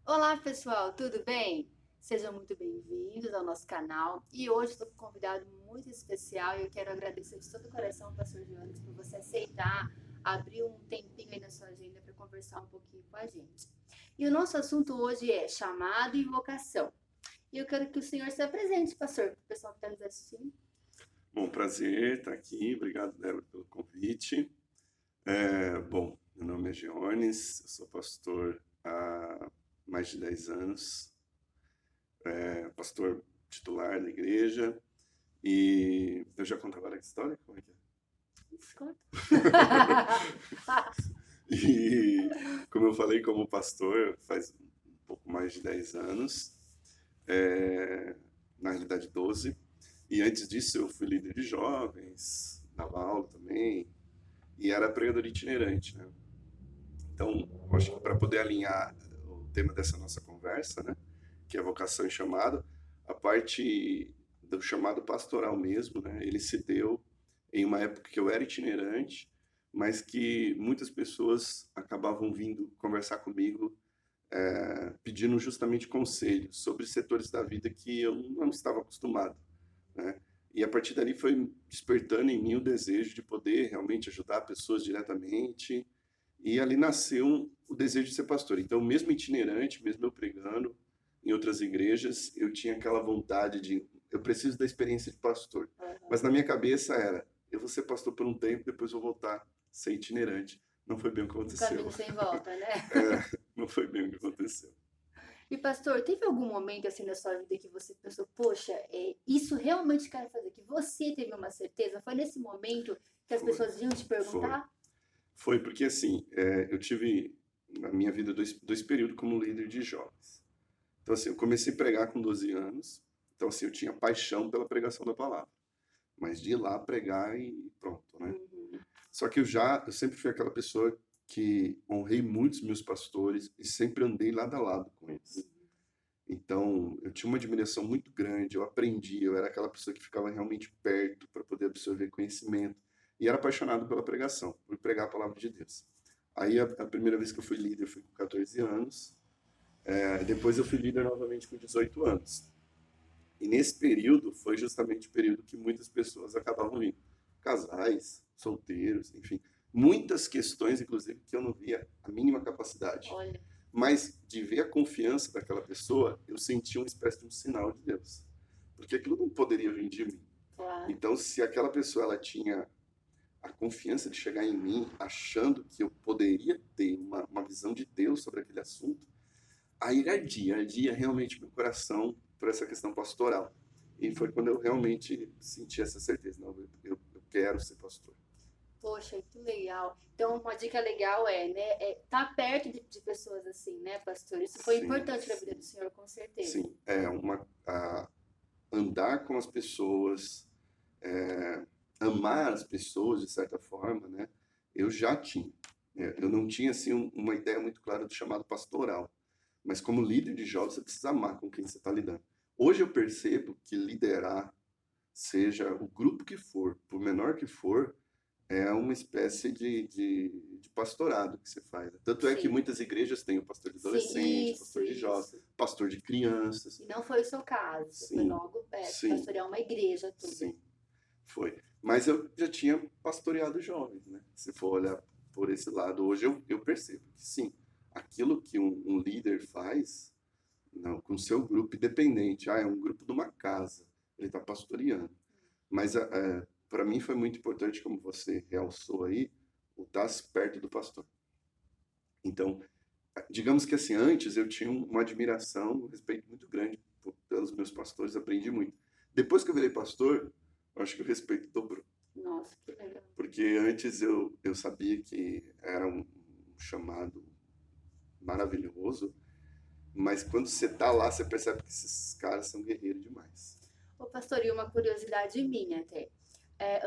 Olá, pessoal, tudo bem? Sejam muito bem-vindos ao nosso canal. E hoje estou com um convidado muito especial e eu quero agradecer de todo o coração, Pastor Jones, por você aceitar abrir um tempinho aí na sua agenda para conversar um pouquinho com a gente. E o nosso assunto hoje é chamado e vocação. E eu quero que o senhor se apresente, pastor, para o pessoal que está nos assistindo. Bom, prazer estar aqui. Obrigado, Débora, pelo convite. Bom, meu nome é Giones, eu sou pastor há mais de 10 anos, pastor titular da igreja. E eu já contei agora a história? Como é que é? Escuta. E como eu falei, como pastor, faz um pouco mais de 10 anos, na realidade 12. E antes disso eu fui líder de jovens, dava aula também, e era pregador itinerante, né? Então, eu acho que para poder alinhar o tema dessa nossa conversa, né, que é vocação e chamado, a parte do chamado pastoral mesmo, né, ele se deu em uma época que eu era itinerante, mas que muitas pessoas acabavam vindo conversar comigo, pedindo justamente conselhos sobre setores da vida que eu não estava acostumado, né? E a partir dali foi despertando em mim o desejo de poder realmente ajudar pessoas diretamente, e ali nasceu o desejo de ser pastor. Então, mesmo itinerante, mesmo eu pregando em outras igrejas, eu tinha aquela vontade de, eu preciso da experiência de pastor. Mas na minha cabeça era, eu vou ser pastor por um tempo, depois vou voltar a ser itinerante. Não foi bem o que Um aconteceu. caminho sem volta, né? Não foi bem o que aconteceu. E pastor, teve algum momento assim na sua vida que você pensou, poxa, isso realmente quero fazer? Que você teve uma certeza? Foi nesse momento que as Foi, pessoas vinham te foi. perguntar? Foi porque assim, eu tive na minha vida dois períodos como líder de jovens. Então assim, eu comecei a pregar com 12 anos. Então assim, eu tinha paixão pela pregação da palavra. Mas de ir lá pregar e pronto, né? Uhum. Só que eu sempre fui aquela pessoa que honrei muitos meus pastores e sempre andei lado a lado com eles. Então, eu tinha uma admiração muito grande, eu aprendi, eu era aquela pessoa que ficava realmente perto para poder absorver conhecimento e era apaixonado pela pregação, por pregar a palavra de Deus. Aí, a primeira vez que eu fui líder foi com 14 anos, depois eu fui líder novamente com 18 anos. E nesse período foi justamente o período que muitas pessoas acabavam vindo. Casais, solteiros, enfim. Muitas questões, inclusive, que eu não via a mínima capacidade. Olha, Mas de ver a confiança daquela pessoa, eu sentia uma espécie de um sinal de Deus. Porque aquilo não poderia vir de mim. claro. Então, se aquela pessoa ela tinha a confiança de chegar em mim, achando que eu poderia ter uma visão de Deus sobre aquele assunto, aí ardia realmente meu coração por essa questão pastoral. E foi quando eu realmente senti essa certeza, não, eu quero ser pastor. Poxa, que legal. Então, uma dica legal tá perto de pessoas assim, né, pastor? Isso foi Sim, importante para a vida sim, do senhor, com certeza. sim. Andar com as pessoas, amar as pessoas de certa forma, né? Eu já tinha. Eu não tinha assim uma ideia muito clara do chamado pastoral, mas como líder de jovens você precisa amar com quem você está lidando. Hoje eu percebo que liderar, seja o grupo que for, por menor que for, é uma espécie de pastorado que você faz. Tanto é que Sim, muitas igrejas têm o pastor de sim, adolescente, isso, pastor de jovens, isso. pastor de crianças. E não foi o seu caso, você foi Sim, logo sim, pastorear uma igreja, tudo. sim, foi. Mas eu já tinha pastoreado jovens, né? Se for olhar por esse lado, hoje eu percebo que sim, aquilo que um líder faz, não, com o seu grupo independente, é um grupo de uma casa, ele está pastoreando. Mas para mim foi muito importante, como você realçou aí, o estar perto do pastor. Então, digamos que assim, antes eu tinha uma admiração, um respeito muito grande pelos meus pastores, aprendi muito. Depois que eu virei pastor, eu acho que o respeito dobrou. Nossa, que legal. Porque antes eu sabia que era um chamado maravilhoso, mas quando você tá lá, você percebe que esses caras são guerreiros demais. Ô, pastor, e uma curiosidade minha até.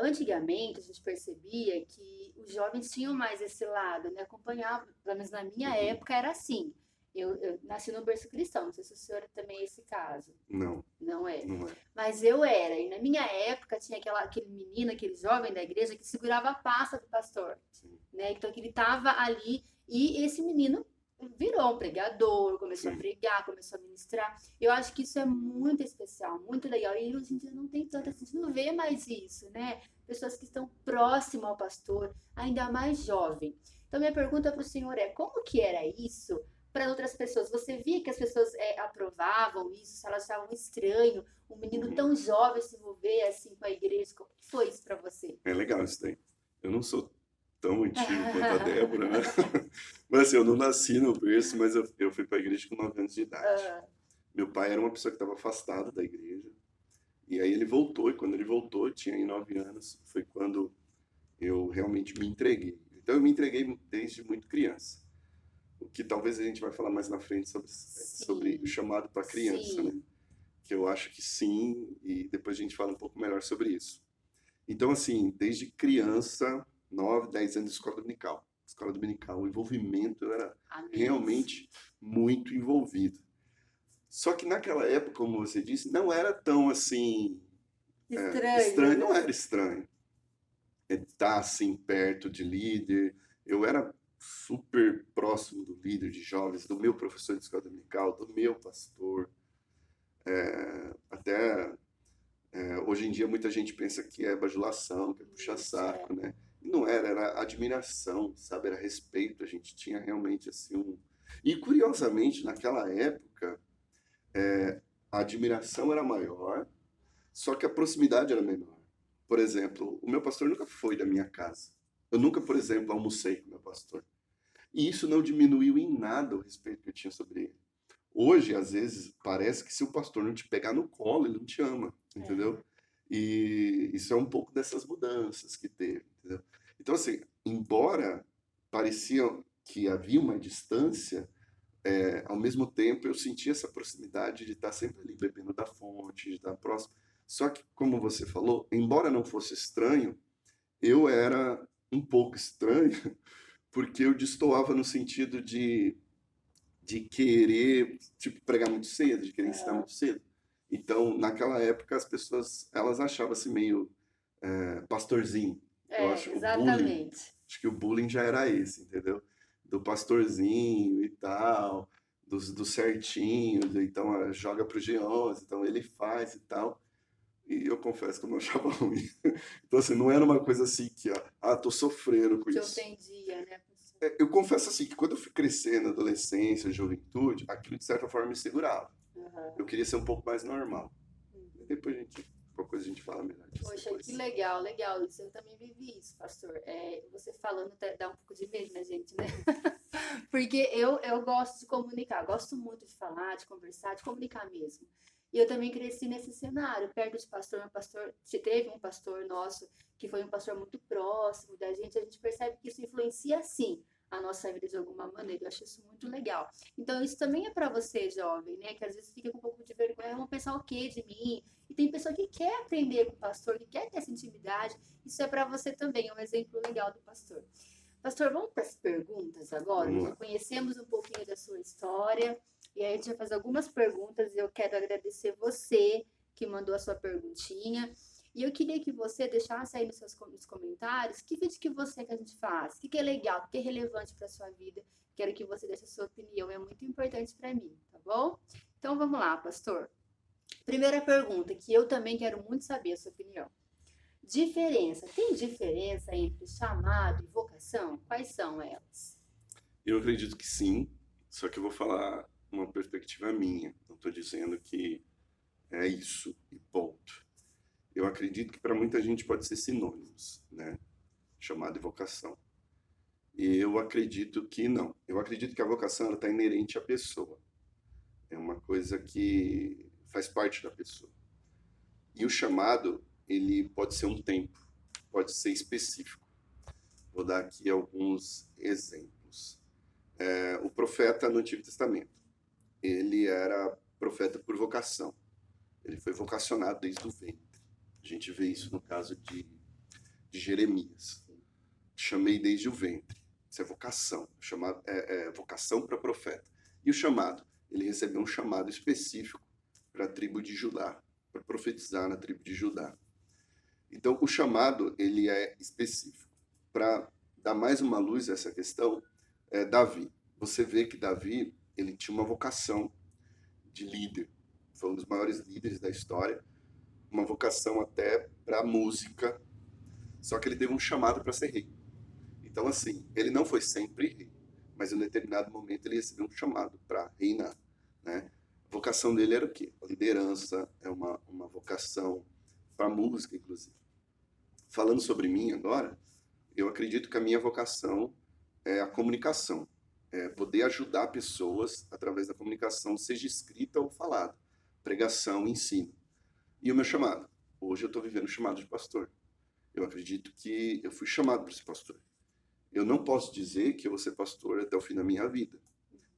Antigamente, a gente percebia que os jovens tinham mais esse lado, né? Acompanhavam, pelo menos na minha Uhum. época era assim. Eu nasci no berço cristão, não sei se o senhor também é esse caso. Não, Não é. não é. Mas eu era. E na minha época tinha aquele menino, aquele jovem da igreja que segurava a pasta do pastor, Sim. né? Então que ele estava ali e esse menino virou um pregador, começou a Sim. pregar, começou a ministrar. Eu acho que isso é muito especial, muito legal. E hoje em dia não tem tanto, a gente não vê mais isso, né? Pessoas que estão próximas ao pastor, ainda mais jovem. Então, minha pergunta para o senhor é: como que era isso para outras pessoas? Você via que as pessoas aprovavam isso, se elas achavam estranho um menino Uhum. tão jovem se envolver assim com a igreja? Como que foi isso para você? É legal isso daí. Eu não sou tão antigo quanto a Débora, né? Mas assim, eu não nasci no berço, mas eu fui para a igreja com 9 anos de idade. Ah, Meu pai era uma pessoa que estava afastado da igreja. E aí ele voltou, e quando ele voltou, eu tinha aí 9 anos, foi quando eu realmente me entreguei. Então eu me entreguei desde muito criança. O que talvez a gente vai falar mais na frente sobre o sim, chamado para criança, né? sim. Que eu acho que sim, e depois a gente fala um pouco melhor sobre isso. Então, assim, desde criança, 9, 10 anos de escola dominical. Escola dominical, o envolvimento eu era Amém. realmente muito envolvido. Só que naquela época, como você disse, não era tão assim Estranho, estranho, não né? era estranho estar assim perto de líder. Eu era super próximo do líder de jovens, do meu professor de escola dominical, do meu pastor. Até hoje em dia muita gente pensa que é bajulação, que é Isso, é. puxa-saco, né? E não era, era admiração, sabe? Era respeito. A gente tinha realmente assim um. E curiosamente, naquela época, a admiração era maior, só que a proximidade era menor. Por exemplo, o meu pastor nunca foi da minha casa. Eu nunca, por exemplo, almocei com o meu pastor. E isso não diminuiu em nada o respeito que eu tinha sobre ele. Hoje, às vezes, parece que se o pastor não te pegar no colo, ele não te ama, É. entendeu? E isso é um pouco dessas mudanças que teve, entendeu? Então, assim, embora parecia que havia uma distância, ao mesmo tempo eu sentia essa proximidade de estar sempre ali bebendo da fonte, de estar próximo. Só que, como você falou, embora não fosse estranho, eu era um pouco estranho, porque eu destoava no sentido de querer, tipo, pregar muito cedo, de querer ensinar Aham. muito cedo. Então, naquela época, as pessoas, elas achavam assim meio pastorzinho. Eu É, acho o bullying, exatamente. acho que o bullying já era esse, entendeu? Do pastorzinho e tal, do certinho, então joga pro G11, então ele faz e tal. E eu confesso que eu não achava ruim. Então, assim, não era uma coisa assim que, tô sofrendo com Te isso. ofendia, né? Eu confesso assim que quando eu fui crescendo, adolescência, juventude, aquilo de certa forma me segurava. Aham. Eu queria ser um pouco mais normal. E Uhum. depois qualquer coisa a gente fala melhor disso Poxa, que depois. legal, legal isso. Eu também vivi isso, pastor. Você falando até dá um pouco de medo na gente, né? Porque eu gosto de comunicar, gosto muito de falar, de conversar, de comunicar mesmo. E eu também cresci nesse cenário, perto de pastor, teve um pastor nosso que foi um pastor muito próximo da gente, a gente percebe que isso influencia sim a nossa vida de alguma maneira. Eu acho isso muito legal. Então, isso também é para você, jovem, né? Que às vezes fica com um pouco de vergonha, vão pensar o quê de mim? E tem pessoa que quer aprender com o pastor, que quer ter essa intimidade. Isso é para você também, é um exemplo legal do pastor. Pastor, vamos para as perguntas agora? Vamos Já lá. conhecemos um pouquinho da sua história e aí a gente vai fazer algumas perguntas e eu quero agradecer você que mandou a sua perguntinha. E eu queria que você deixasse aí nos comentários que vídeo que você que a gente faz, o que é legal, o que é relevante para a sua vida. Quero que você deixe a sua opinião, é muito importante para mim, tá bom? Então vamos lá, pastor. Primeira pergunta, que eu também quero muito saber a sua opinião. Diferença. Tem diferença entre chamado e vocação? Quais são elas? Eu acredito que sim, só que eu vou falar uma perspectiva minha. Não estou dizendo que é isso e ponto. Eu acredito que para muita gente pode ser sinônimos, né? Chamado e vocação. E eu acredito que não. Eu acredito que a vocação está inerente à pessoa. É uma coisa que faz parte da pessoa. E o chamado, ele pode ser um tempo, pode ser específico. Vou dar aqui alguns exemplos. O profeta no Antigo Testamento, ele era profeta por vocação. Ele foi vocacionado desde o ventre. A gente vê isso no caso de Jeremias. Chamei desde o ventre. Isso é vocação. Vocação para profeta. E o chamado? Ele recebeu um chamado específico para a tribo de Judá, para profetizar na tribo de Judá. Então, o chamado, ele é específico. Para dar mais uma luz a essa questão, Davi. você vê que Davi, ele tinha uma vocação de líder. Foi um dos maiores líderes da história, uma vocação até para música, só que ele teve um chamado para ser rei. Então, assim, ele não foi sempre rei, mas em um determinado momento ele recebeu um chamado para reinar, né? A vocação dele era o quê? A liderança, é uma vocação para música, inclusive. Falando sobre mim agora, eu acredito que a minha vocação é a comunicação, é poder ajudar pessoas através da comunicação, seja escrita ou falada, pregação, ensino. E o meu chamado? Hoje eu estou vivendo o chamado de pastor. Eu acredito que eu fui chamado para ser pastor. Eu não posso dizer que eu vou ser pastor até o fim da minha vida,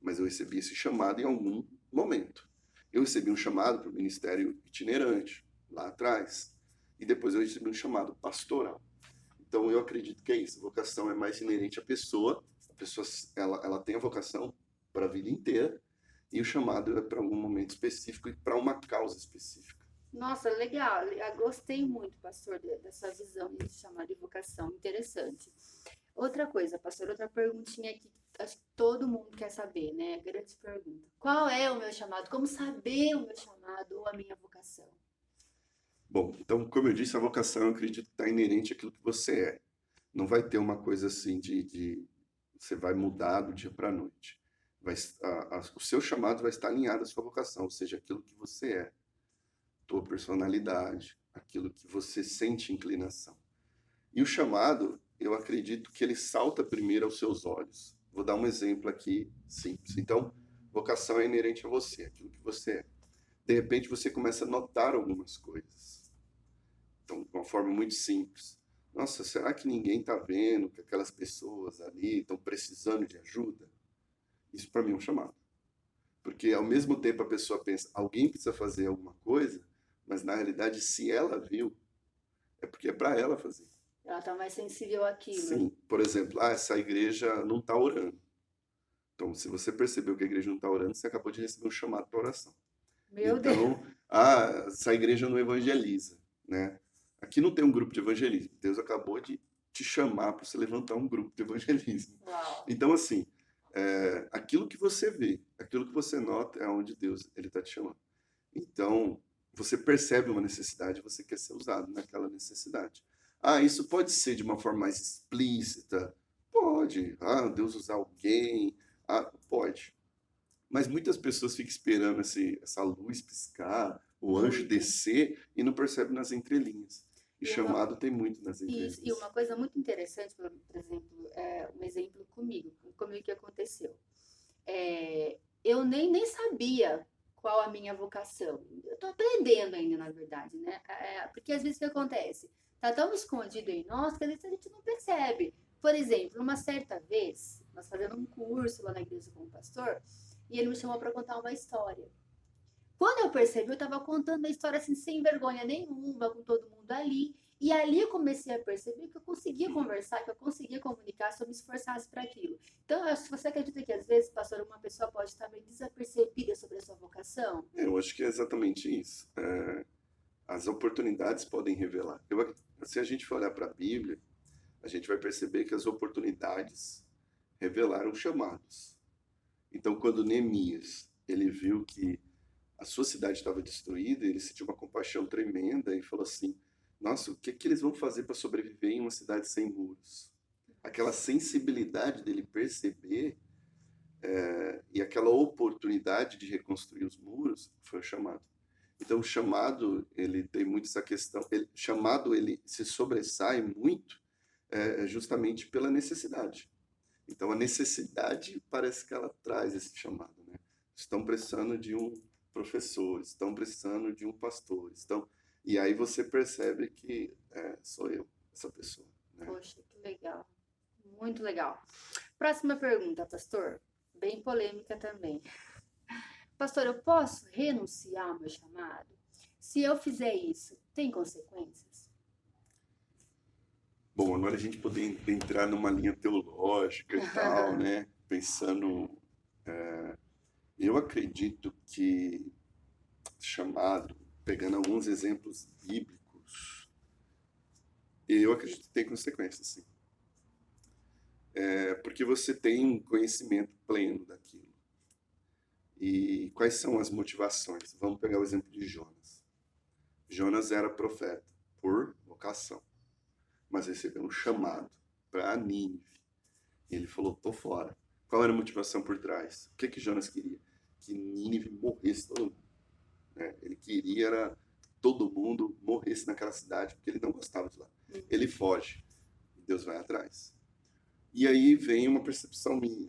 mas eu recebi esse chamado em algum momento. Eu recebi um chamado para o ministério itinerante, lá atrás, e depois eu recebi um chamado pastoral. Então eu acredito que é isso, a vocação é mais inerente à pessoa, a pessoa ela tem a vocação para a vida inteira, e o chamado é para algum momento específico e para uma causa específica. Nossa, legal. Eu gostei muito, pastor, dessa visão de chamar de vocação. Interessante. Outra coisa, pastor, outra perguntinha aqui que acho que todo mundo quer saber, né? Grande pergunta. Qual é o meu chamado? Como saber o meu chamado ou a minha vocação? Bom, então, como eu disse, a vocação eu acredito que está inerente àquilo que você é. Não vai ter uma coisa assim de você vai mudar do dia para a noite. O seu chamado vai estar alinhado à sua vocação, ou seja, aquilo que você é, tua personalidade, aquilo que você sente inclinação. E o chamado, eu acredito que ele salta primeiro aos seus olhos. Vou dar um exemplo aqui simples. Então, vocação é inerente a você, aquilo que você é. De repente, você começa a notar algumas coisas. Então, de uma forma muito simples. Nossa, será que ninguém está vendo que aquelas pessoas ali estão precisando de ajuda? Isso para mim é um chamado. Porque ao mesmo tempo a pessoa pensa, alguém precisa fazer alguma coisa, mas na realidade, se ela viu, é porque é para ela fazer. Ela está mais sensível àquilo. Sim, por exemplo, essa igreja não está orando. Então, se você percebeu que a igreja não está orando, você acabou de receber um chamado para oração. Meu Deus. Então, essa igreja não evangeliza, né? Aqui não tem um grupo de evangelismo. Deus acabou de te chamar para você levantar um grupo de evangelismo. Uau. Então, assim, aquilo que você vê, aquilo que você nota é onde Deus ele está te chamando. Então, você percebe uma necessidade, você quer ser usado naquela necessidade. Isso pode ser de uma forma mais explícita? Pode. Deus usar alguém? Pode. Mas muitas pessoas ficam esperando essa luz piscar, o anjo descer e não percebem nas entrelinhas. E chamado tem muito nas entrelinhas. Isso, e uma coisa muito interessante, por exemplo, um exemplo comigo que aconteceu. Eu nem sabia qual a minha vocação. Eu estou aprendendo ainda, na verdade, né? Porque às vezes o que acontece? Está tão escondido em nós que às vezes a gente não percebe. Por exemplo, uma certa vez, nós fazendo um curso lá na igreja com o pastor, e ele me chamou para contar uma história. Quando eu percebi, eu estava contando a história assim, sem vergonha nenhuma, com todo mundo ali. E ali eu comecei a perceber que eu conseguia conversar, que eu conseguia comunicar se eu me esforçasse para aquilo. Então, se você acredita que às vezes, pastor, uma pessoa pode estar bem desapercebida sobre a sua vocação? Eu acho que é exatamente isso. As oportunidades podem revelar. Se a gente for olhar para a Bíblia, a gente vai perceber que as oportunidades revelaram chamados. Então, quando Neemias ele viu que a sua cidade estava destruída, ele sentiu uma compaixão tremenda e falou assim: nossa, o que eles vão fazer para sobreviver em uma cidade sem muros? Aquela sensibilidade dele perceber e aquela oportunidade de reconstruir os muros foi o chamado. Então, o chamado, ele tem muito essa questão. Chamado, ele se sobressai muito justamente pela necessidade. Então, a necessidade parece que ela traz esse chamado, né? Estão precisando de um professor, estão precisando de um pastor, e aí você percebe que sou eu, essa pessoa, né? Poxa, que legal. Muito legal. Próxima pergunta, pastor. Bem polêmica também. Pastor, eu posso renunciar ao meu chamado? Se eu fizer isso, tem consequências? Bom, agora a gente poder entrar numa linha teológica e tal, né? Pensando... eu acredito que chamado, pegando alguns exemplos bíblicos, eu acredito que tem consequências, sim. É porque você tem conhecimento pleno daquilo. E quais são as motivações? Vamos pegar o exemplo de Jonas. Jonas era profeta por vocação, mas recebeu um chamado para Nínive. E ele falou, tô fora. Qual era a motivação por trás? O que que Jonas queria? Que Nínive morresse todo mundo. Né? Ele queria era todo mundo morresse naquela cidade, porque ele não gostava de lá. Ele foge, e Deus vai atrás. E aí vem uma percepção minha.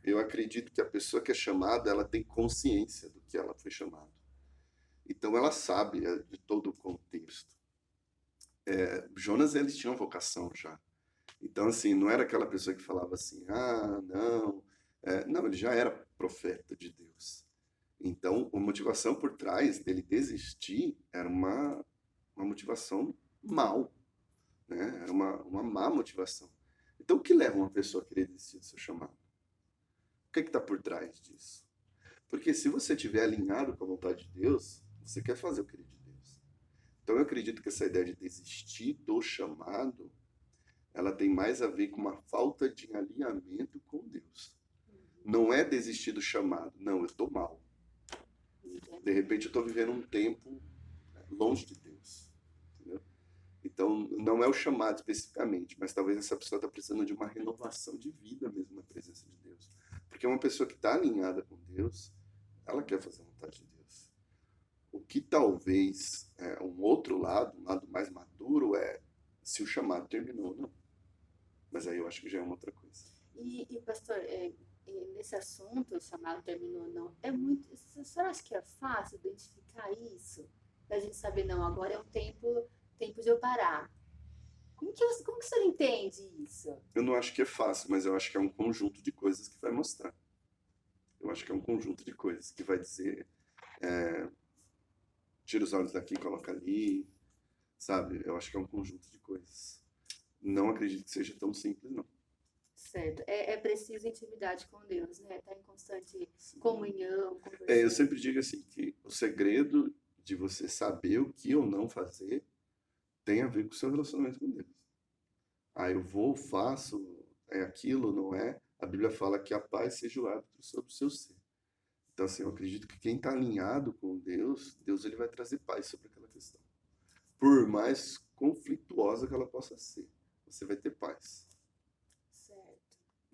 Eu acredito que a pessoa que é chamada, ela tem consciência do que ela foi chamada. Então ela sabe de todo o contexto. Jonas, ele tinha uma vocação já. Então, assim, não era aquela pessoa que falava assim, ah, não. Não, ele já era profeta de Deus. Então, a motivação por trás dele desistir era uma motivação mal, né? Era uma má motivação. Então, o que leva uma pessoa a querer desistir do seu chamado? O que está por trás disso? Porque se você estiver alinhado com a vontade de Deus, você quer fazer o que querer de Deus. Então, eu acredito que essa ideia de desistir do chamado, ela tem mais a ver com uma falta de alinhamento com Deus. Não é desistir do chamado. Não, eu estou mal. De repente, eu estou vivendo um tempo longe de Deus. Entendeu? Então, não é o chamado especificamente, mas talvez essa pessoa está precisando de uma renovação de vida mesmo na presença de Deus. Porque uma pessoa que está alinhada com Deus, ela quer fazer a vontade de Deus. O que talvez um outro lado, um lado mais maduro, é se o chamado terminou ou não. Mas aí eu acho que já é uma outra coisa. E pastor, nesse assunto, o chamado terminou ou não, é muito. O senhor acha que é fácil identificar isso? Pra gente saber, não, agora é um tempo de eu parar. Como que o senhor entende isso? Eu não acho que é fácil, mas eu acho que é um conjunto de coisas que vai mostrar. Eu acho que é um conjunto de coisas que vai dizer, tira os olhos daqui, coloca ali, sabe? Eu acho que é um conjunto de coisas. Não acredito que seja tão simples, não. Certo. É preciso intimidade com Deus, né? Estar em constante comunhão, Eu conversando. sempre digo assim, que o segredo de você saber o que ou não fazer tem a ver com o seu relacionamento com Deus. Ah, eu vou, faço, é aquilo, não é? A Bíblia fala que a paz seja o árbitro sobre o seu ser. Então, assim, eu acredito que quem está alinhado com Deus, Deus ele vai trazer paz sobre aquela questão. Por mais conflituosa que ela possa ser, você vai ter paz. Certo.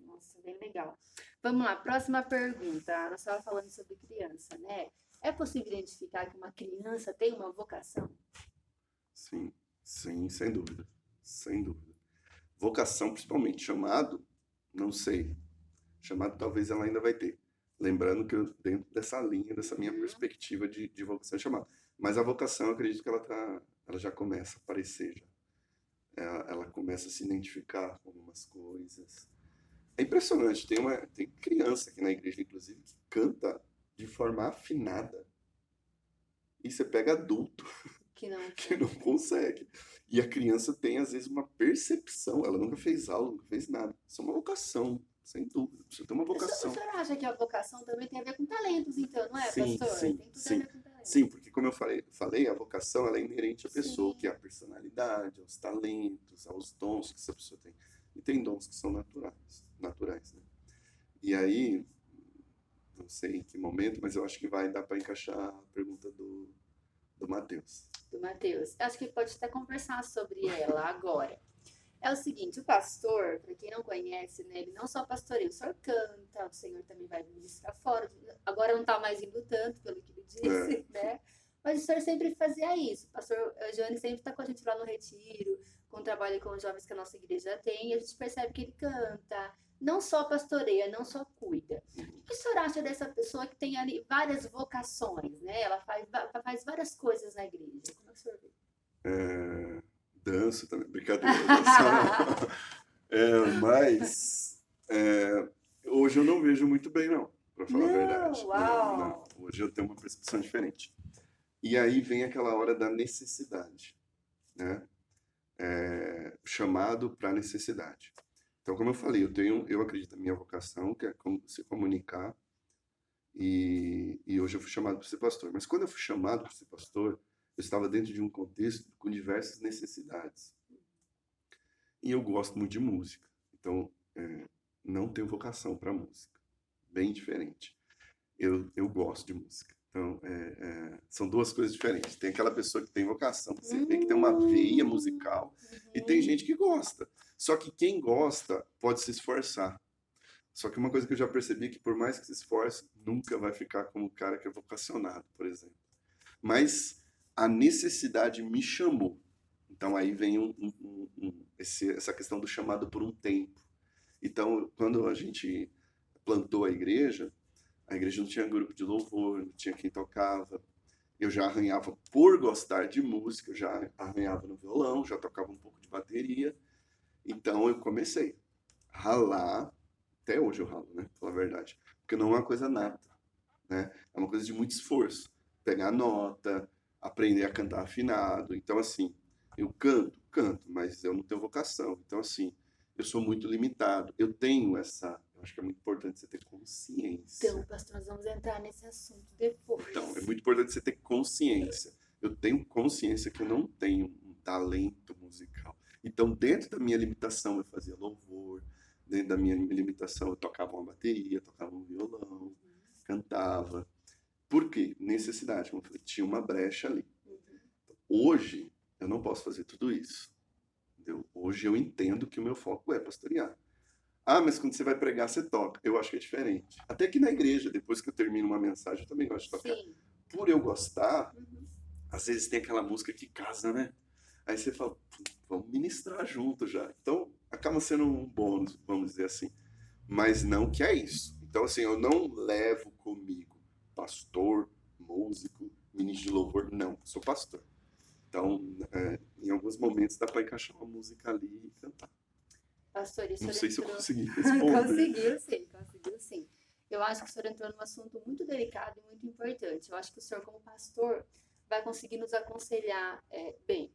Nossa, bem legal. Vamos lá, próxima pergunta. Nós estávamos falando sobre criança, né? É possível identificar que uma criança tem uma vocação? Sim, sim, sem dúvida. Sem dúvida. Vocação, principalmente, chamado, não sei. Chamado talvez ela ainda vai ter. Lembrando que eu, dentro dessa linha, dessa minha perspectiva de vocação e chamado. Mas a vocação, eu acredito que ela já começa a aparecer. Já. Ela começa a se identificar com algumas coisas. É impressionante. Tem criança aqui na igreja, inclusive, que canta de forma afinada. E você pega adulto Que não que não consegue. E a criança tem, às vezes, uma percepção. Ela nunca fez aula, nunca fez nada. Isso é uma vocação, sem dúvida. Você tem uma O vocação. senhor acha que a vocação também tem a ver com talentos, então, não é, Sim, pastor? sim, Tem tudo a sim. ver com talentos. Sim, porque como eu falei, a vocação ela é inerente à pessoa, Sim. que é a personalidade, aos talentos, aos dons que essa pessoa tem. E tem dons que são naturais, né? E aí, não sei em que momento, mas eu acho que vai dar para encaixar a pergunta do Matheus. Do Matheus. Acho que pode até conversar sobre ela agora. É o seguinte, o pastor, para quem não conhece, né, ele não só pastoreia, o senhor canta, o senhor também vai ministrar fora, agora não está mais indo tanto, pelo que ele disse, né? Mas o senhor sempre fazia isso. O pastor Johnny sempre está com a gente lá no retiro, com o trabalho com os jovens que a nossa igreja tem, e a gente percebe que ele canta, não só pastoreia, não só cuida. O que o senhor acha dessa pessoa que tem ali várias vocações, né? Ela faz várias coisas na igreja. Como é que o senhor vê? Danço também, brincadeira, dançar não. Mas hoje eu não vejo muito bem, não, para falar a verdade. Uau. Não. Hoje eu tenho uma percepção diferente. E aí vem aquela hora da necessidade, né? Chamado para necessidade. Então, como eu falei, eu acredito na minha vocação, que é se comunicar, e hoje eu fui chamado para ser pastor. Mas quando eu fui chamado para ser pastor, eu estava dentro de um contexto com diversas necessidades. E eu gosto muito de música. Então, não tenho vocação para música. Bem diferente. Eu gosto de música. Então, são duas coisas diferentes. Tem aquela pessoa que tem vocação, que você vê que tem uma veia musical, e tem gente que gosta. Só que quem gosta pode se esforçar. Só que uma coisa que eu já percebi é que por mais que se esforce, nunca vai ficar como o cara que é vocacionado, por exemplo. Mas a necessidade me chamou. Então aí vem essa questão do chamado por um tempo. Então, quando a gente plantou a igreja não tinha grupo de louvor, não tinha quem tocava. Eu já arranhava por gostar de música, eu já arranhava no violão, já tocava um pouco de bateria. Então eu comecei a ralar, até hoje eu ralo, né? Pra falar a verdade. Porque não é uma coisa nata, né? É uma coisa de muito esforço. Pegar nota, aprender a cantar afinado. Então, assim, eu canto, mas eu não tenho vocação. Então, assim, eu sou muito limitado. Eu tenho eu acho que é muito importante você ter consciência. Então, pastor, nós vamos entrar nesse assunto depois. Então, é muito importante você ter consciência. Eu tenho consciência que eu não tenho um talento musical. Então, dentro da minha limitação, eu fazia louvor. Dentro da minha limitação, eu tocava uma bateria, tocava um violão, cantava. Por quê? Necessidade. Como eu falei, tinha uma brecha ali. Hoje, eu não posso fazer tudo isso. Entendeu? Hoje eu entendo que o meu foco é pastorear. Ah, mas quando você vai pregar, você toca. Eu acho que é diferente. Até aqui na igreja, depois que eu termino uma mensagem, eu também gosto de tocar. Sim. Por eu gostar, às vezes tem aquela música que casa, né? Aí você fala, vamos ministrar junto já. Então, acaba sendo um bônus, vamos dizer assim. Mas não que é isso. Então, assim, eu não levo comigo pastor, músico, ministro de louvor. Não, sou pastor. Então, em alguns momentos dá para encaixar uma música ali e cantar. Pastor, isso Não sei se eu consegui responder. Conseguiu sim. Eu acho que o senhor entrou num assunto muito delicado e muito importante. Eu acho que o senhor, como pastor, vai conseguir nos aconselhar bem.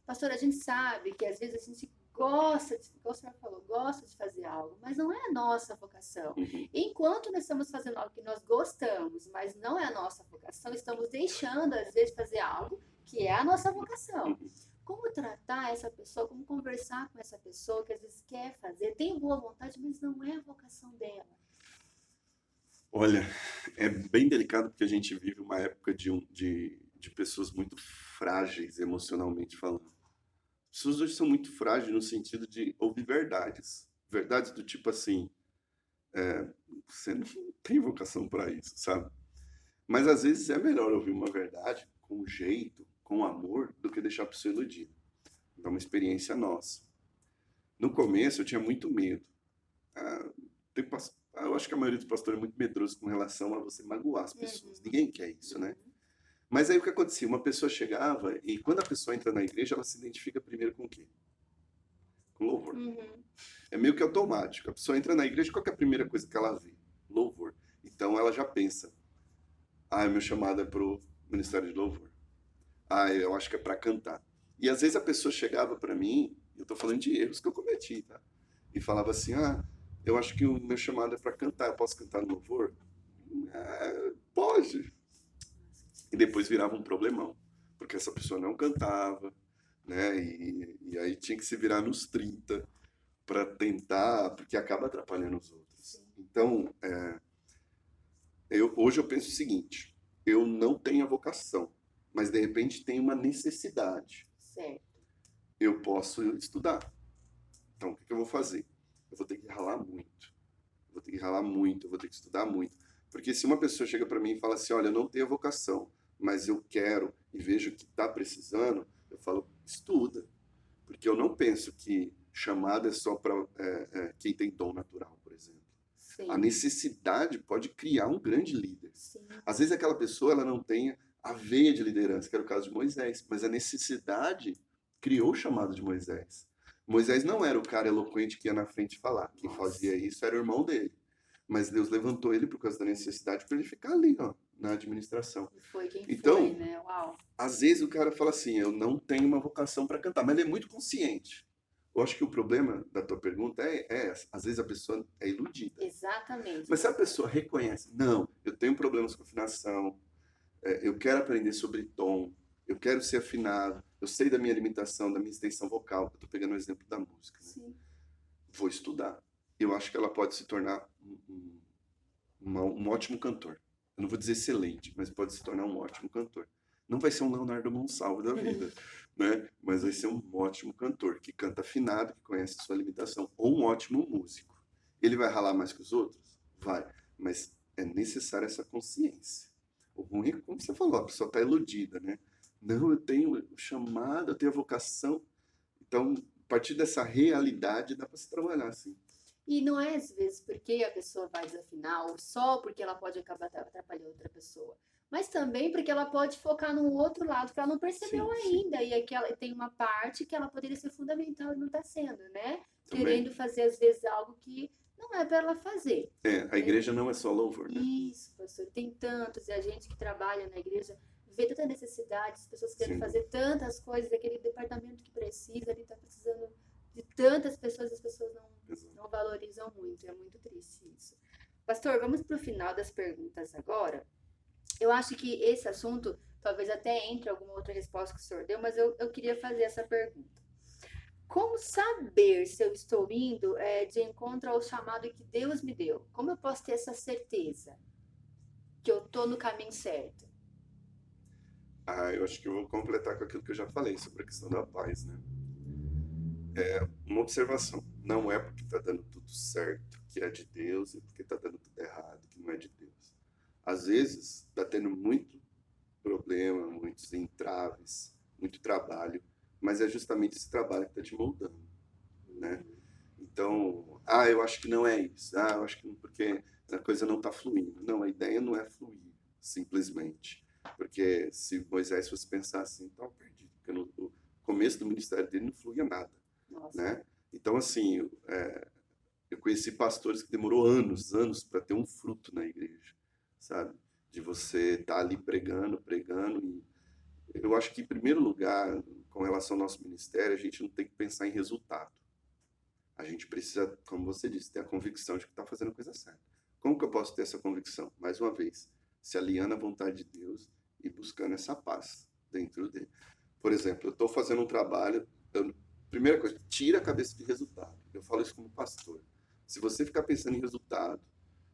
Pastor, a gente sabe que às vezes a gente gosta, como o senhor falou, gosta de fazer algo, mas não é a nossa vocação. Enquanto nós estamos fazendo algo que nós gostamos, mas não é a nossa vocação, estamos deixando, às vezes, de fazer algo que é a nossa vocação. Como tratar essa pessoa, como conversar com essa pessoa que às vezes quer fazer, tem boa vontade, mas não é a vocação dela? Olha, é bem delicado porque a gente vive uma época de pessoas muito frágeis emocionalmente falando. As pessoas hoje são muito frágeis no sentido de ouvir verdades. Verdades do tipo assim, você não tem vocação para isso, sabe? Mas às vezes é melhor ouvir uma verdade com jeito, com amor, do que deixar a pessoa iludir. É uma experiência nossa. No começo eu tinha muito medo. Eu acho que a maioria dos pastores é muito medroso com relação a você magoar as pessoas. Ninguém quer isso, né? Mas aí o que acontecia? Uma pessoa chegava e quando a pessoa entra na igreja, ela se identifica primeiro com o quê? Com louvor. É meio que automático. A pessoa entra na igreja, qual que é a primeira coisa que ela vê? Louvor. Então ela já pensa, meu chamado é pro ministério de louvor. Eu acho que é para cantar. E às vezes a pessoa chegava para mim, eu tô falando de erros que eu cometi, tá? E falava assim, eu acho que o meu chamado é para cantar, eu posso cantar no louvor? Pode. E depois virava um problemão, porque essa pessoa não cantava, né? E aí tinha que se virar nos 30 para tentar, porque acaba atrapalhando os outros. Então, hoje eu penso o seguinte, eu não tenho a vocação, mas de repente tem uma necessidade. Certo. Eu posso estudar. Então, o que eu vou fazer? Eu vou ter que ralar muito. Eu vou ter que estudar muito. Porque se uma pessoa chega para mim e fala assim, olha, eu não tenho vocação, mas eu quero e vejo que está precisando, eu falo, estuda. Porque eu não penso que chamada é só para quem tem dom natural, por exemplo. Sim. A necessidade pode criar um grande líder. Sim. Às vezes aquela pessoa ela não tem a veia de liderança, que era o caso de Moisés, mas a necessidade criou o chamado de Moisés. Moisés não era o cara eloquente que ia na frente falar. Quem fazia isso era o irmão dele. Mas Deus levantou ele por causa da necessidade para ele ficar ali, na administração. E foi quem então, foi, né? Uau. Às vezes o cara fala assim, eu não tenho uma vocação para cantar, mas ele é muito consciente. Eu acho que o problema da tua pergunta é essa. Às vezes a pessoa é iludida. Exatamente. Mas se a pessoa reconhece, não, eu tenho problemas com afinação, eu quero aprender sobre tom, eu quero ser afinado, eu sei da minha limitação, da minha extensão vocal. Eu estou pegando o exemplo da música. Né? Sim. Vou estudar. eu acho que ela pode se tornar um ótimo cantor. Eu não vou dizer excelente, mas pode se tornar um ótimo cantor. Não vai ser um Leonardo Monsalvo da vida, né? Mas vai ser um ótimo cantor, que canta afinado, que conhece a sua limitação, ou um ótimo músico. Ele vai ralar mais que os outros? Vai, mas é necessária essa consciência. O ruim é, como você falou, a pessoa está iludida, né? Não, eu tenho o chamado, eu tenho a vocação. Então, a partir dessa realidade, dá para se trabalhar assim. E não é às vezes porque a pessoa vai desafinar, ou só porque ela pode acabar atrapalhando outra pessoa. Mas também porque ela pode focar no outro lado que ela não percebeu Sim, ainda. E aqui ela tem uma parte que ela poderia ser fundamental e não está sendo, né? também. Querendo fazer, às vezes, algo que não é para ela fazer. A igreja não é só louvor, né? Isso, pastor. Tem tantos, e a gente que trabalha na igreja vê tanta necessidade, as pessoas querem Sim. fazer tantas coisas, aquele departamento que precisa, ele está precisando de tantas pessoas, as pessoas não valorizam muito. É muito triste isso. Pastor, vamos para o final das perguntas agora. Eu acho que esse assunto talvez até entre alguma outra resposta que o senhor deu, mas eu queria fazer essa pergunta. Como saber se eu estou indo de encontro ao chamado que Deus me deu? Como eu posso ter essa certeza que eu estou no caminho certo? Eu acho que eu vou completar com aquilo que eu já falei sobre a questão da paz, né? Uma observação. Não é porque está dando tudo certo que é de Deus e porque está dando tudo errado que não é de Deus. Às vezes está tendo muito problema, muitos entraves, muito trabalho, mas é justamente esse trabalho que está te moldando, né? Então, eu acho que não é isso. Eu acho que porque a coisa não está fluindo. Não, a ideia não é fluir, simplesmente. Porque se Moisés fosse pensar assim, estava perdido. Porque no começo do ministério dele não fluía nada, né? Então, assim, eu conheci pastores que demorou anos para ter um fruto na igreja, sabe? De você estar ali pregando. E eu acho que, em primeiro lugar, com relação ao nosso ministério, a gente não tem que pensar em resultado. A gente precisa, como você disse, ter a convicção de que está fazendo a coisa certa. Como que eu posso ter essa convicção? Mais uma vez, se alinhando à vontade de Deus e buscando essa paz dentro dele. Por exemplo, eu estou fazendo um trabalho, primeira coisa, tira a cabeça de resultado. Eu falo isso como pastor. Se você ficar pensando em resultado,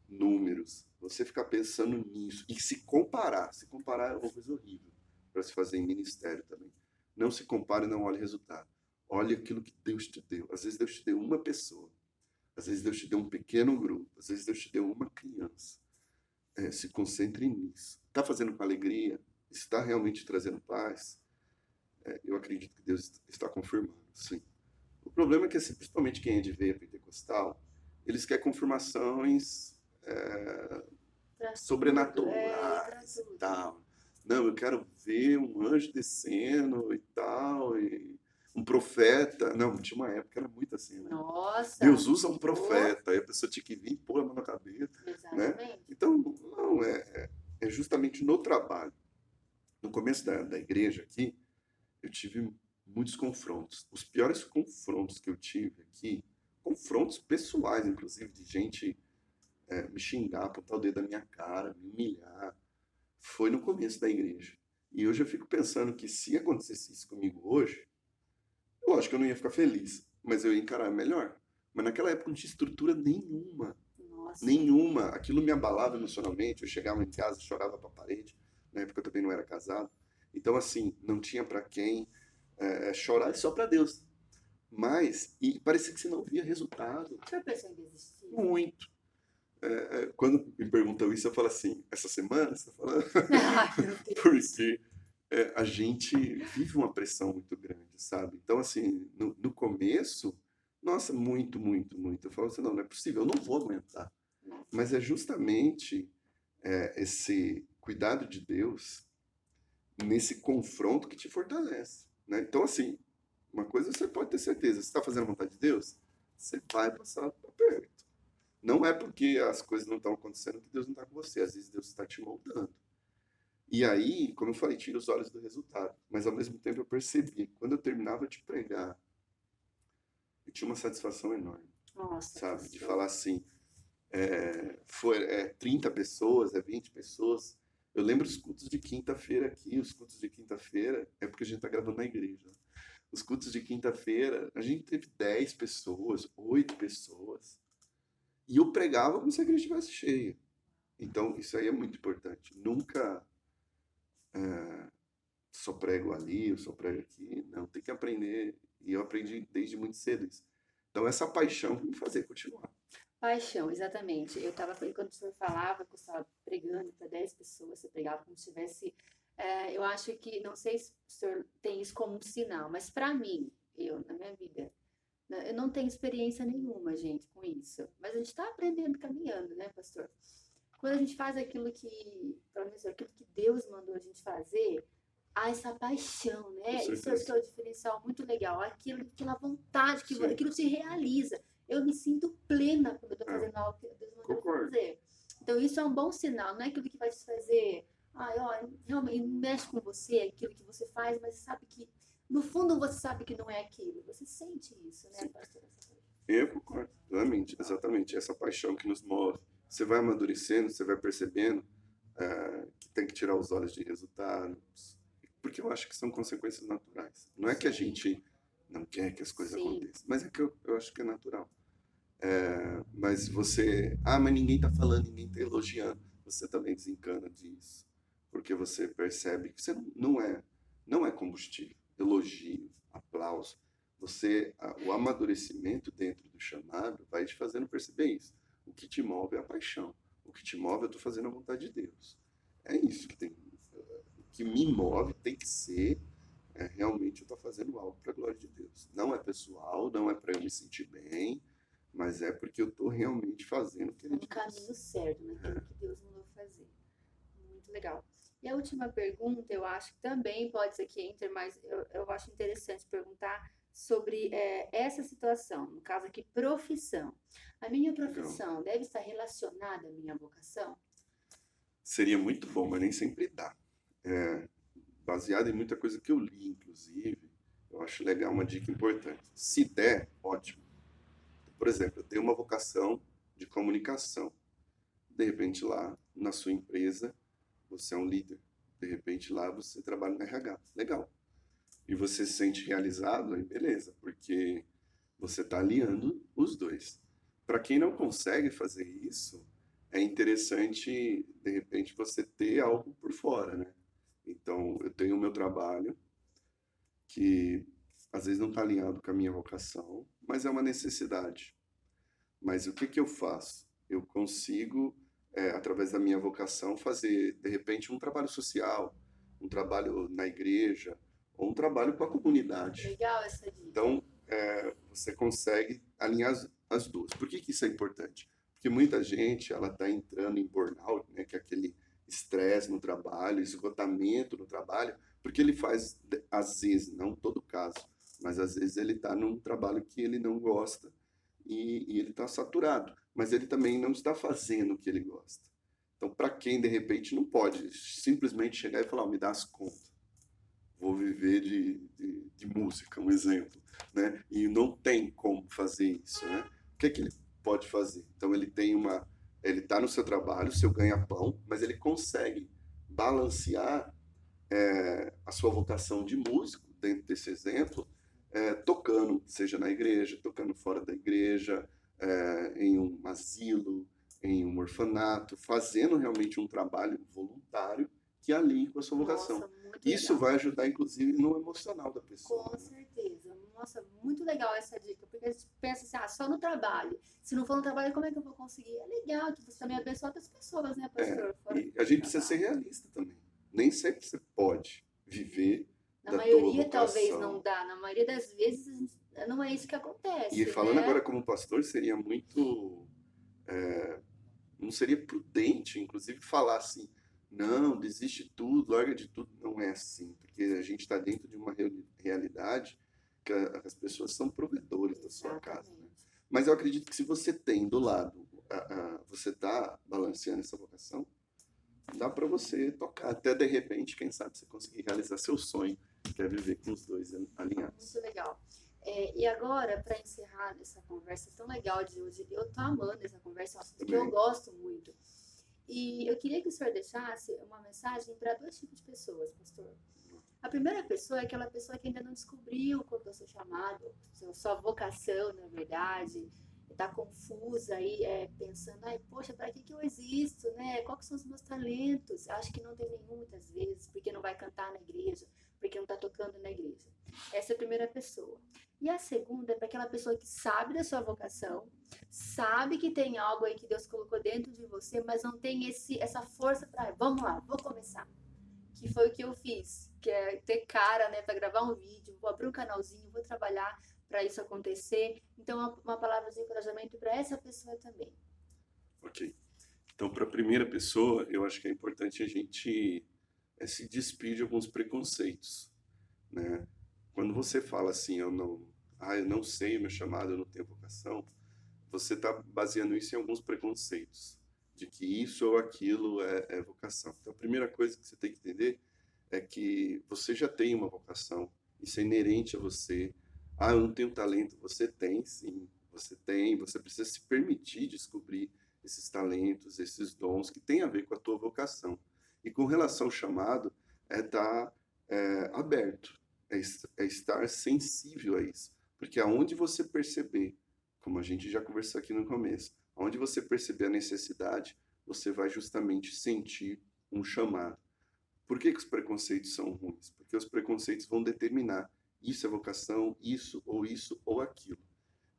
números, você ficar pensando nisso e se comparar é uma coisa horrível para se fazer em ministério também. Não se compare e não olhe resultado. Olhe aquilo que Deus te deu. Às vezes Deus te deu uma pessoa. Às vezes Deus te deu um pequeno grupo. Às vezes Deus te deu uma criança. Se concentre nisso. Está fazendo com alegria? Está realmente trazendo paz? Eu acredito que Deus está confirmando, sim. O problema é que, assim, principalmente quem é de veia pentecostal, eles querem confirmações sobrenaturais e tal. Não, eu quero ver um anjo descendo e tal, e um profeta. Não, tinha uma época que era muito assim, né? Nossa! Deus usa um profeta, aí a pessoa tinha que vir e pôr a mão na cabeça. Exatamente. Né? Então, não, é justamente no trabalho. No começo da igreja aqui, eu tive muitos confrontos. Os piores confrontos que eu tive aqui, confrontos pessoais, inclusive, de gente me xingar, apontar o dedo na minha cara, me humilhar, foi no começo da igreja. E hoje eu fico pensando que se acontecesse isso comigo hoje, eu acho que eu não ia ficar feliz, mas eu ia encarar melhor. Mas naquela época não tinha estrutura nenhuma. Nossa. Nenhuma. Aquilo me abalava emocionalmente. Eu chegava em casa, chorava para a parede. Na época eu também não era casado. Então, assim, não tinha para quem chorar, só para Deus. Mas, e parecia que você não via resultado. Já pensou em desistir? Muito. Quando me perguntam isso, eu falo assim, essa semana você está falando? Porque a gente vive uma pressão muito grande, sabe? Então, assim, no começo, nossa, muito. Eu falo assim, não é possível, eu não vou aguentar. Mas é justamente esse cuidado de Deus nesse confronto que te fortalece, né? Então, assim, uma coisa você pode ter certeza, você está fazendo a vontade de Deus, você vai passar perto. Não é porque as coisas não estão acontecendo que Deus não está com você. Às vezes Deus está te moldando. E aí, como eu falei, tira os olhos do resultado. Mas ao mesmo tempo eu percebi, quando eu terminava de pregar, eu tinha uma satisfação enorme. Nossa, sabe? De falar assim, foi 30 pessoas, 20 pessoas. Eu lembro os cultos de quinta-feira aqui, os cultos de quinta-feira, é porque a gente está gravando na igreja. Os cultos de quinta-feira, a gente teve 10 pessoas, 8 pessoas. E eu pregava como se a igreja estivesse cheia. Então, isso aí é muito importante. Nunca só prego ali, eu só prego aqui. Não, tem que aprender. E eu aprendi desde muito cedo isso. Então, essa paixão que me fazia continuar. Paixão, exatamente. Eu estava, quando o senhor falava que eu estava pregando para 10 pessoas, você pregava como se tivesse. Eu acho que, não sei se o senhor tem isso como um sinal, mas para mim, na minha vida, eu não tenho experiência nenhuma, gente, com isso. Mas a gente está aprendendo, caminhando, né, pastor? Quando a gente faz aquilo que, pelo menos aquilo que Deus mandou a gente fazer, há essa paixão, Com né? Isso acho que certeza. é o diferencial muito legal. Aquela vontade, que Sim, aquilo se realiza. Eu me sinto plena quando eu estou é, fazendo algo que Deus mandou eu concordo. fazer. Então, isso é um bom sinal. Não é aquilo que vai te fazer, ó, realmente mexe com você, é aquilo que você faz, mas sabe que, no fundo, você sabe que não é aquilo. Você sente isso, né, Sim. pastor? Eu concordo, exatamente, exatamente. Essa paixão que nos move. Você vai amadurecendo, você vai percebendo que tem que tirar os olhos de resultados, porque eu acho que são consequências naturais. Não é que a Sim, gente não quer que as coisas sim. aconteçam, mas é que eu acho que é natural. Mas você, mas ninguém está falando, ninguém está elogiando. Você também desencana disso, porque você percebe que você não é combustível, elogio, aplauso. O amadurecimento dentro do chamado vai te fazendo perceber isso. O que te move é a paixão. O que te move é eu estou fazendo a vontade de Deus. É isso que tem. O que me move tem que ser realmente eu estou fazendo algo para a glória de Deus. Não é pessoal, não é para eu me sentir bem, mas é porque eu estou realmente fazendo o que ele No caminho diz. certo, naquilo que Deus mandou fazer. Muito legal. E a última pergunta, eu acho que também pode ser que entre, mas eu acho interessante perguntar sobre essa situação, no caso aqui, profissão. A minha Legal. profissão deve estar relacionada à minha vocação? Seria muito bom, mas nem sempre dá. É, baseado em muita coisa que eu li, inclusive, eu acho legal uma dica importante. Se der, ótimo. Por exemplo, eu tenho uma vocação de comunicação. De repente lá na sua empresa você é um líder. De repente lá você trabalha no RH. Legal. E você se sente realizado, aí beleza, porque você está alinhando os dois. Para quem não consegue fazer isso, é interessante, de repente, você ter algo por fora, né? Então, eu tenho o meu trabalho, que às vezes não está alinhado com a minha vocação, mas é uma necessidade. Mas o que que eu faço? Eu consigo, através da minha vocação, fazer, de repente, um trabalho social, um trabalho na igreja, ou um trabalho com a comunidade. Legal essa dica. Então, você consegue alinhar as duas. Por que que isso é importante? Porque muita gente ela está entrando em burnout, né, que é aquele estresse no trabalho, esgotamento no trabalho, porque ele faz, às vezes, não todo caso, mas às vezes ele está num trabalho que ele não gosta e ele está saturado, mas ele também não está fazendo o que ele gosta. Então, para quem de repente não pode simplesmente chegar e falar, oh, me dá as contas, vou viver de música, um exemplo, né? E não tem como fazer isso, né? O que é que ele pode fazer? Então ele está no seu trabalho, seu ganha-pão, mas ele consegue balancear a sua vocação de músico dentro desse exemplo, tocando, seja na igreja, tocando fora da igreja, em um asilo, em um orfanato, fazendo realmente um trabalho voluntário que alinhe com a sua vocação. Nossa, muito Isso legal. vai ajudar, inclusive, no emocional da pessoa. Com Né? certeza. Nossa, muito legal essa dica, porque a gente pensa assim, só no trabalho. Se não for no trabalho, como é que eu vou conseguir? É legal que você também abençoa outras pessoas, né, pastor? Fora E a do gente precisa ser trabalho. realista também. Nem sempre você pode viver Na da tua maioria, talvez não vocação. dá. Na maioria das vezes, não é isso que E acontece, falando agora né? como pastor, seria muito não seria prudente, inclusive, falar assim, não, desiste de tudo, larga de tudo. Não é assim, porque a gente está dentro de uma realidade que as pessoas são provedores da sua casa. Né? Exatamente. Mas eu acredito que se você tem do lado, você está balanceando essa vocação, dá para você tocar. Até de repente, quem sabe você conseguir realizar seu sonho, que é viver com os dois alinhados. Muito legal. E agora, para encerrar essa conversa tão legal de hoje, eu tô amando essa conversa, é um assunto que eu Também. gosto muito. E eu queria que o senhor deixasse uma mensagem para dois tipos de pessoas, pastor. A primeira pessoa é aquela pessoa que ainda não descobriu qual é o seu chamado, sua vocação, na verdade, está confusa aí, pensando, ai, poxa, para que eu existo, né? Quais são os meus talentos? Acho que não tem nenhum muitas vezes, porque não vai cantar na igreja, porque não está tocando na igreja. Essa é a primeira pessoa. E a segunda é para aquela pessoa que sabe da sua vocação, sabe que tem algo aí que Deus colocou dentro de você, mas não tem essa força para, vamos lá, vou começar. Que foi o que eu fiz, que é ter cara, né, para gravar um vídeo, vou abrir um canalzinho, vou trabalhar para isso acontecer. Então, uma palavra de encorajamento para essa pessoa também. Ok. Então, para a primeira pessoa, eu acho que é importante a gente se despir de alguns preconceitos, né? Quando você fala assim, eu não sei o meu chamado, eu não tenho vocação, você está baseando isso em alguns preconceitos, de que isso ou aquilo é vocação. Então, a primeira coisa que você tem que entender é que você já tem uma vocação, isso é inerente a você. Ah, eu não tenho talento, você tem, sim, você tem, você precisa se permitir descobrir esses talentos, esses dons que têm a ver com a tua vocação. E com relação ao chamado, é estar aberto, é estar sensível a isso. Porque aonde você perceber, como a gente já conversou aqui no começo, aonde você perceber a necessidade, você vai justamente sentir um chamado. Por que os preconceitos são ruins? Porque os preconceitos vão determinar isso é vocação, isso ou aquilo.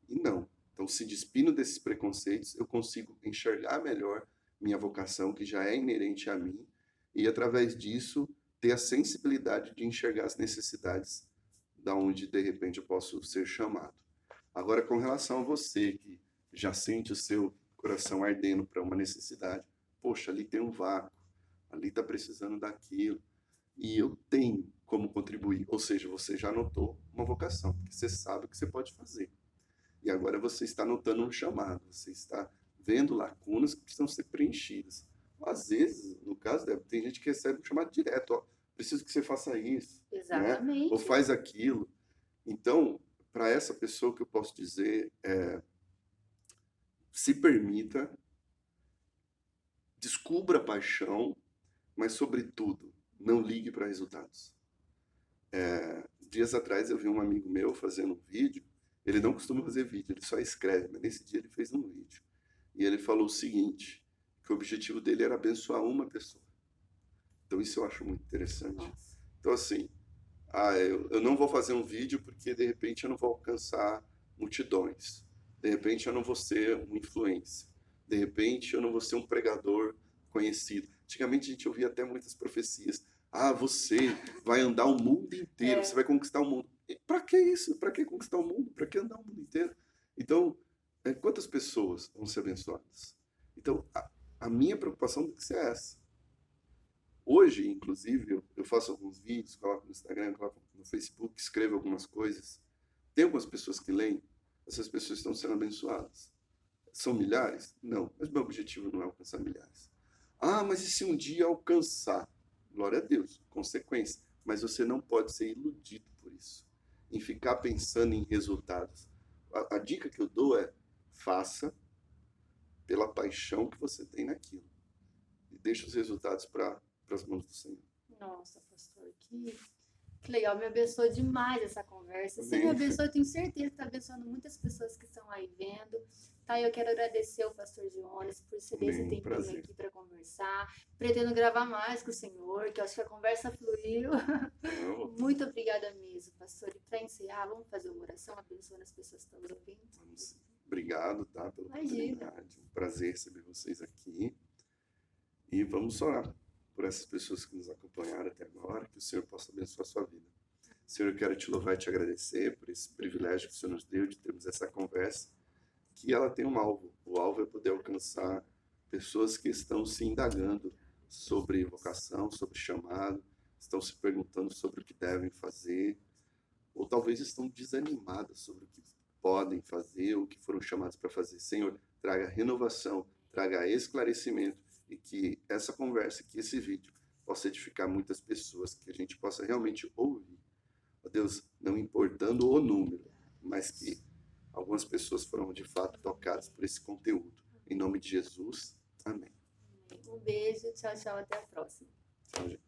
E não. Então, se despindo desses preconceitos, eu consigo enxergar melhor minha vocação, que já é inerente a mim, e através disso ter a sensibilidade de enxergar as necessidades da onde de repente eu posso ser chamado. Agora, com relação a você que já sente o seu coração ardendo para uma necessidade, poxa, ali tem um vácuo, ali está precisando daquilo, e eu tenho como contribuir. Ou seja, você já notou uma vocação, porque você sabe o que você pode fazer. E agora você está notando um chamado, você está vendo lacunas que precisam ser preenchidas. Às vezes, no caso, tem gente que recebe um chamado direto, ó, preciso que você faça isso, né? Ou Exatamente. faz aquilo. Então, para essa pessoa, o que eu posso dizer é: se permita, descubra a paixão, mas, sobretudo, não ligue para resultados. Dias atrás eu vi um amigo meu fazendo um vídeo, ele não costuma fazer vídeo, ele só escreve, mas nesse dia ele fez um vídeo. E ele falou o seguinte, que o objetivo dele era abençoar uma pessoa. Então isso eu acho muito interessante. Nossa. Então assim, eu não vou fazer um vídeo porque de repente eu não vou alcançar multidões. De repente eu não vou ser um influencer. De repente eu não vou ser um pregador conhecido. Antigamente a gente ouvia até muitas profecias. Ah, você vai andar o mundo inteiro, você vai conquistar o mundo. Para que isso? Para que conquistar o mundo? Para que andar o mundo inteiro? Então, quantas pessoas vão ser abençoadas? Então, a minha preocupação tem que ser essa. Hoje, inclusive, eu faço alguns vídeos, coloco no Instagram, coloco no Facebook, escrevo algumas coisas. Tem algumas pessoas que leem, essas pessoas estão sendo abençoadas. São milhares? Não, mas meu objetivo não é alcançar milhares. Ah, mas e se um dia alcançar? Glória a Deus, consequência. Mas você não pode ser iludido por isso, em ficar pensando em resultados. A dica que eu dou é: faça pela paixão que você tem naquilo. E deixa os resultados para as mãos do Senhor. Nossa, pastor, que legal, me abençoou demais essa conversa. Você me Amém. abençoa, eu tenho certeza que está abençoando muitas pessoas que estão aí vendo. Tá, eu quero agradecer ao pastor Jones por ceder esse Amém, tempinho prazer. aqui para conversar. Pretendo gravar mais com o senhor, que eu acho que a conversa fluiu. Não, Muito obrigada mesmo, pastor. E para encerrar, vamos fazer uma oração abençoando as pessoas que estão nos ouvindo? obrigado, tá, pela Imagina. oportunidade. Um prazer receber vocês aqui. E vamos orar por essas pessoas que nos acompanharam até agora, que o Senhor possa abençoar a sua vida. Senhor, eu quero te louvar e te agradecer por esse privilégio que o Senhor nos deu de termos essa conversa, que ela tem um alvo. O alvo é poder alcançar pessoas que estão se indagando sobre vocação, sobre chamado, estão se perguntando sobre o que devem fazer, ou talvez estão desanimadas sobre o que podem fazer, ou o que foram chamados para fazer. Senhor, traga renovação, traga esclarecimento, e que essa conversa, que esse vídeo possa edificar muitas pessoas, que a gente possa realmente ouvir. Ó Deus, não importando o número, mas que algumas pessoas foram de fato tocadas por esse conteúdo. Em nome de Jesus, amém. Um beijo, tchau, tchau, até a próxima. Tchau, gente.